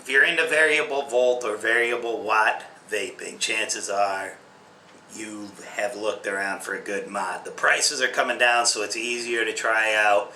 If you're into variable volt or variable watt vaping, chances are you have looked around for a good mod. The prices are coming down, so it's easier to try out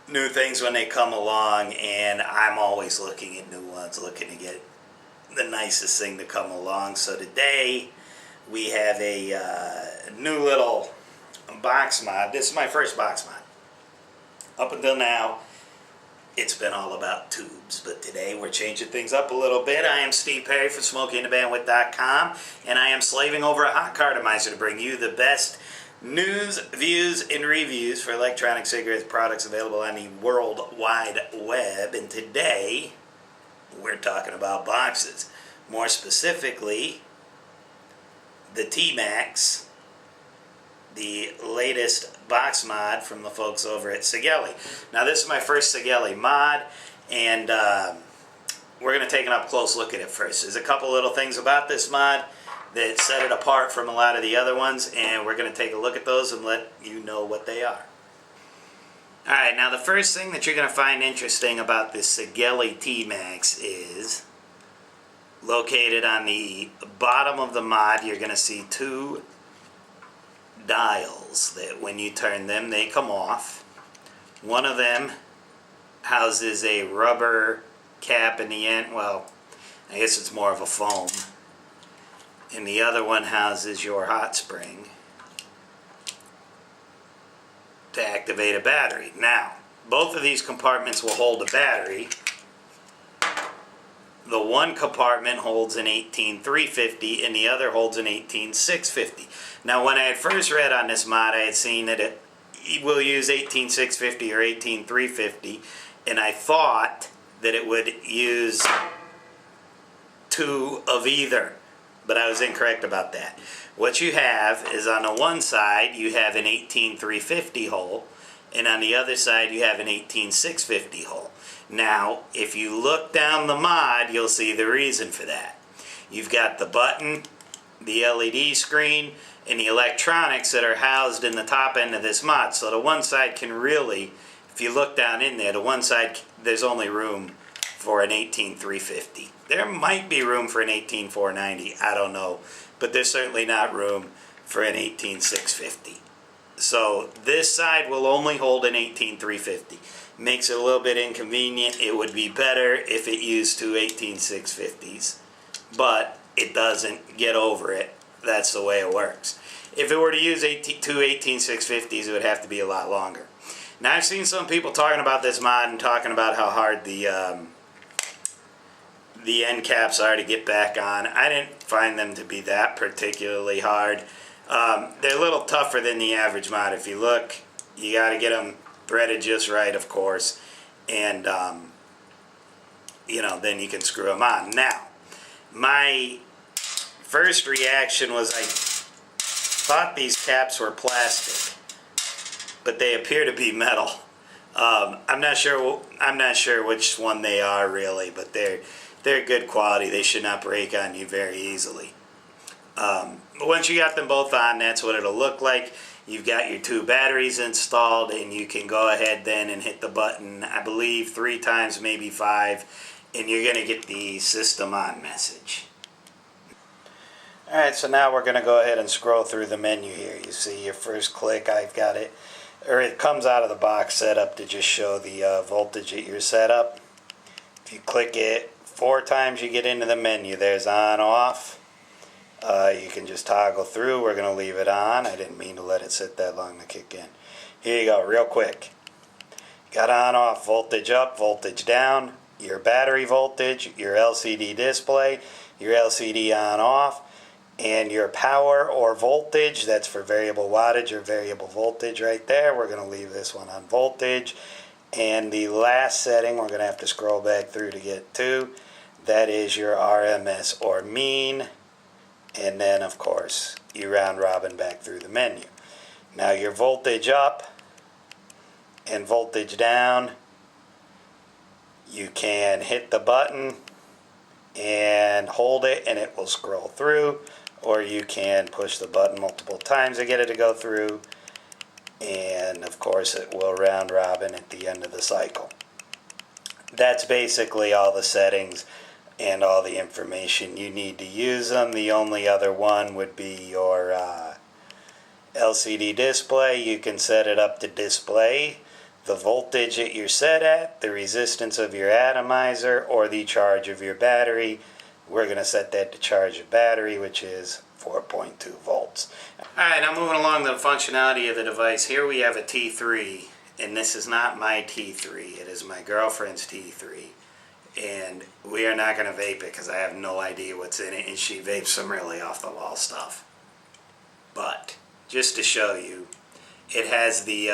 new things when they come along, and I'm always looking at new ones, looking to get the nicest thing to come along. So today we have a new little box mod. This is my first box mod. Up until now, it's been all about tubes, but today we're changing things up a little bit. I am Steve Perry from SmokingTheBandwidth.com, and I am slaving over a hot cartomizer to bring you the best news, views, and reviews for electronic cigarettes products available on the World Wide Web. And today, we're talking about boxes. More specifically, the TMAX, the latest box mod from the folks over at Sigelei. Now, this is my first Sigelei mod, and we're going to take an up-close look at it first. There's a couple little things about this mod that set it apart from a lot of the other ones, and we're going to take a look at those and let you know what they are. Alright, now the first thing that you're going to find interesting about this Sigelei TMAX is located on the bottom of the mod. You're going to see two dials that when you turn them, they come off. One of them houses a rubber cap in the end. Well, I guess it's more of a foam. And the other one houses your hot spring to activate a battery. Now, both of these compartments will hold a battery. The one compartment holds an 18350 and the other holds an 18650. Now, when I had first read on this mod, I had seen that it will use 18650 or 18350, and I thought that it would use two of either, but I was incorrect about that. What you have is on the one side you have an 18350 hole, and on the other side you have an 18650 hole. Now, if you look down the mod, you'll see the reason for that. You've got the button, the LED screen, and the electronics that are housed in the top end of this mod. So the one side can really, if you look down in there, the one side, there's only room for an 18350. There might be room for an 18490, I don't know, but there's certainly not room for an 18650. So this side will only hold an 18350. Makes it a little bit inconvenient. It would be better if it used two 18650s, but it doesn't. Get over it. That's the way it works. If it were to use two 18650s, it would have to be a lot longer. Now, I've seen some people talking about this mod and talking about how hard the end caps are to get back on. I didn't find them to be that particularly hard. They're a little tougher than the average mod. If you look, you got to get them threaded just right, of course, and then you can screw them on. Now, my first reaction was I thought these caps were plastic, but they appear to be metal. I'm not sure which one they are really, but they're good quality. They should not break on you very easily. But once you got them both on, that's what it'll look like. You've got your two batteries installed, and you can go ahead then and hit the button, I believe 3 times, maybe 5, and you're going to get the system on message. Alright, so now we're going to go ahead and scroll through the menu here. You see your first click, I've got it, or it comes out of the box set up to just show the voltage at your setup. If you click it 4 times, you get into the menu. There's on, off. You can just toggle through. We're going to leave it on. I didn't mean to let it sit that long to kick in. Here you go, real quick. Got on, off, voltage up, voltage down, your battery voltage, your LCD display, your LCD on, off, and your power or voltage. That's for variable wattage or variable voltage right there. We're going to leave this one on voltage. And the last setting we're going to have to scroll back through to get to. That is your RMS or mean. And then, of course, you round robin back through the menu. Now your voltage up and voltage down, you can hit the button and hold it and it will scroll through, or you can push the button multiple times to get it to go through, and of course it will round robin at the end of the cycle. That's basically all the settings. and all the information you need to use them. The only other one would be your LCD display. You can set it up to display the voltage that you're set at, the resistance of your atomizer, or the charge of your battery. We're going to set that to charge the battery, which is 4.2 volts. Alright, now moving along to the functionality of the device. Here we have a T3, and this is not my T3. It is my girlfriend's T3. And we are not going to vape it because I have no idea what's in it, and she vapes some really off-the-wall stuff. But, just to show you, it has the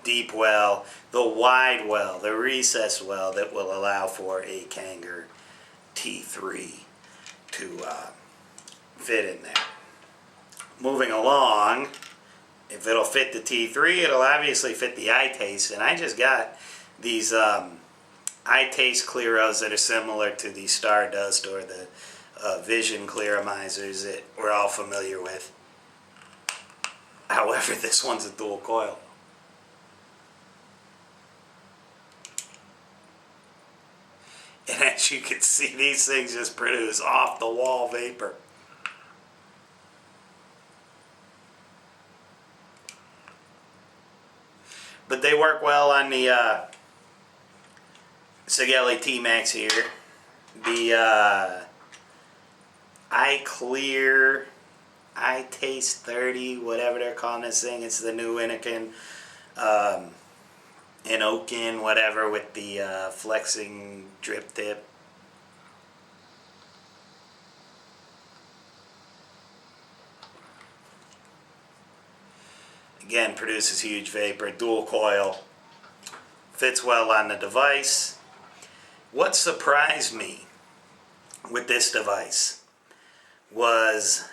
deep well, the wide well, the recessed well that will allow for a Kanger T3 to fit in there. Moving along, if it'll fit the T3, it'll obviously fit the iTaste, and I just got these iTaste Clearos that are similar to the Stardust or the Vision Clearomizers that we're all familiar with. However, this one's a dual coil. And as you can see, these things just produce off-the-wall vapor. But they work well on the Sigelei TMAX here. The iTaste 30, whatever they're calling this thing. It's the new Inokin, whatever, with the flexing drip tip. Again, produces huge vapor, dual coil, fits well on the device. What surprised me with this device was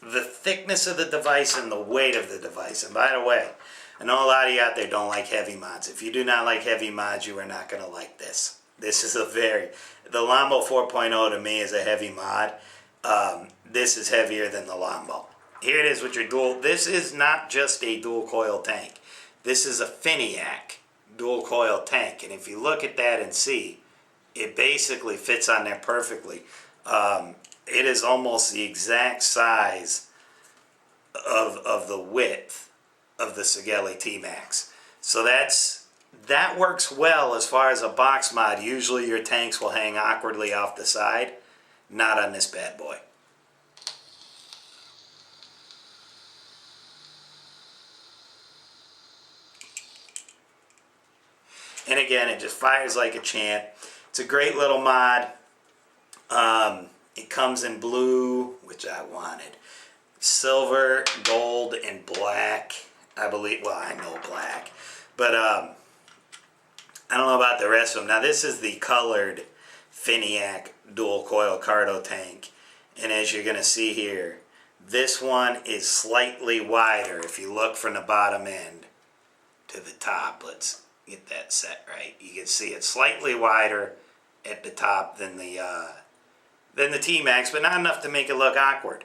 the thickness of the device and the weight of the device. And by the way, I know a lot of you out there don't like heavy mods. If you do not like heavy mods, you are not going to like this. This is the Lambo 4.0 to me is a heavy mod. This is heavier than the Lambo. Here it is with your dual. This is not just a dual coil tank. This is a Finiac dual coil tank. And if you look at that and see, it basically fits on there perfectly. It is almost the exact size of the width of the Sigelei TMAX. So that works well as far as a box mod. Usually your tanks will hang awkwardly off the side. Not on this bad boy. And again, it just fires like a champ. It's a great little mod. It comes in blue, which I wanted, silver, gold, and black. I believe, well, I know black. But I don't know about the rest of them. Now, this is the colored Finiac dual coil Cardo tank. And as you're going to see here, this one is slightly wider. If you look from the bottom end to the top, let's get that set right. You can see it's slightly wider at the top than the TMAX, but not enough to make it look awkward.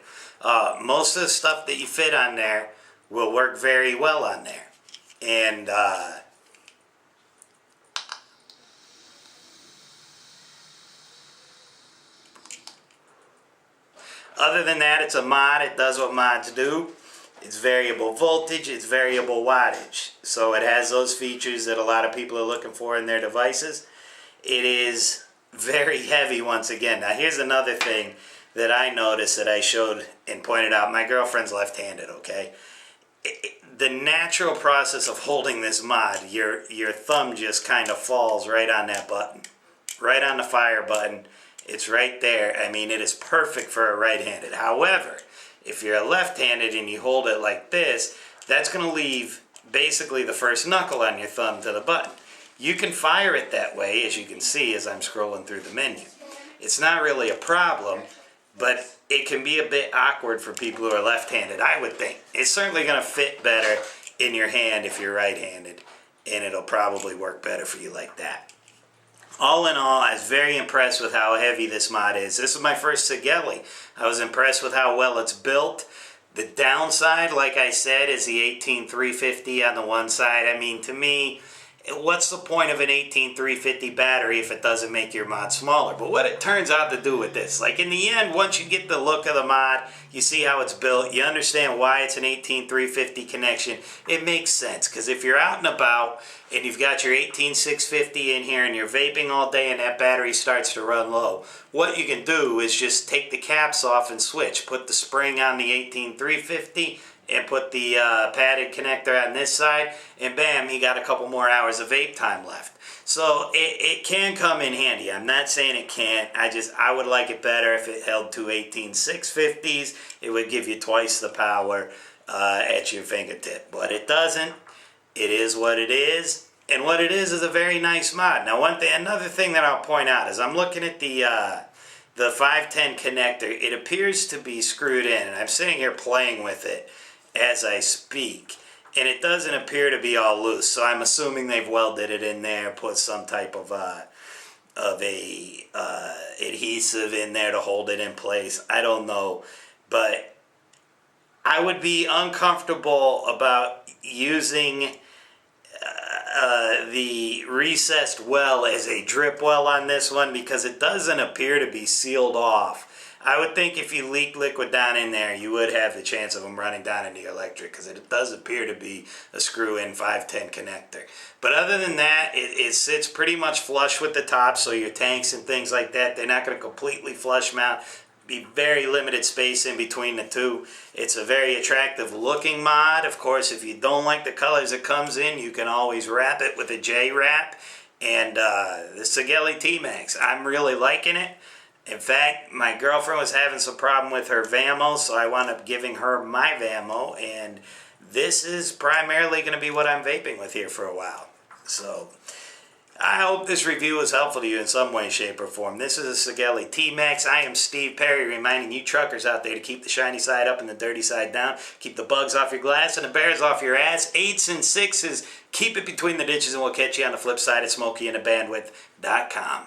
Most of the stuff that you fit on there will work very well on there. And other than that, it's a mod. It does what mods do. It's variable voltage, it's variable wattage. So it has those features that a lot of people are looking for in their devices. It is very heavy once again. Now here's another thing that I noticed that I showed and pointed out. My girlfriend's left-handed, okay? The natural process of holding this mod, your thumb just kind of falls right on that button. Right on the fire button. It's right there. I mean, it is perfect for a right-handed. However, if you're left-handed and you hold it like this, that's going to leave basically the first knuckle on your thumb to the button. You can fire it that way, as you can see as I'm scrolling through the menu. It's not really a problem, but it can be a bit awkward for people who are left-handed, I would think. It's certainly going to fit better in your hand if you're right-handed, and it'll probably work better for you like that. All in all, I was very impressed with how heavy this mod is. This is my first Sigelei. I was impressed with how well it's built. The downside, like I said, is the 18350 on the one side. I mean, to me, what's the point of an 18350 battery if it doesn't make your mod smaller? But what it turns out to do with this, like in the end, once you get the look of the mod, you see how it's built, you understand why it's an 18350 connection, it makes sense. Because if you're out and about and you've got your 18650 in here and you're vaping all day and that battery starts to run low, what you can do is just take the caps off and switch. Put the spring on the 18350 and put the padded connector on this side, and bam, you got a couple more hours of vape time left. So it can come in handy. I'm not saying it can't. I would like it better if it held two 18650s. It would give you twice the power at your fingertip, but it doesn't. It is what it is, and what it is a very nice mod. Now, another thing that I'll point out is I'm looking at the 510 connector. It appears to be screwed in, and I'm sitting here playing with it as I speak, and it doesn't appear to be all loose, so I'm assuming they've welded it in there, put some type of adhesive in there to hold it in place. I don't know, but I would be uncomfortable about using the recessed well as a drip well on this one, because it doesn't appear to be sealed off. I would think if you leak liquid down in there, you would have the chance of them running down into your electric, because it does appear to be a screw-in 510 connector. But other than that, it sits pretty much flush with the top, so your tanks and things like that, they're not going to completely flush mount. Be very limited space in between the two. It's a very attractive looking mod. Of course, if you don't like the colors it comes in, you can always wrap it with a J-wrap. And the Sigelei TMAX, I'm really liking it. In fact, my girlfriend was having some problem with her Vamo, so I wound up giving her my Vamo, and this is primarily going to be what I'm vaping with here for a while. So I hope this review was helpful to you in some way, shape, or form. This is a Sigelei TMAX. I am Steve Perry, reminding you truckers out there to keep the shiny side up and the dirty side down. Keep the bugs off your glass and the bears off your ass. 8s and 6s, keep it between the ditches, and we'll catch you on the flip side at SmokeyandTheBandwidth.com.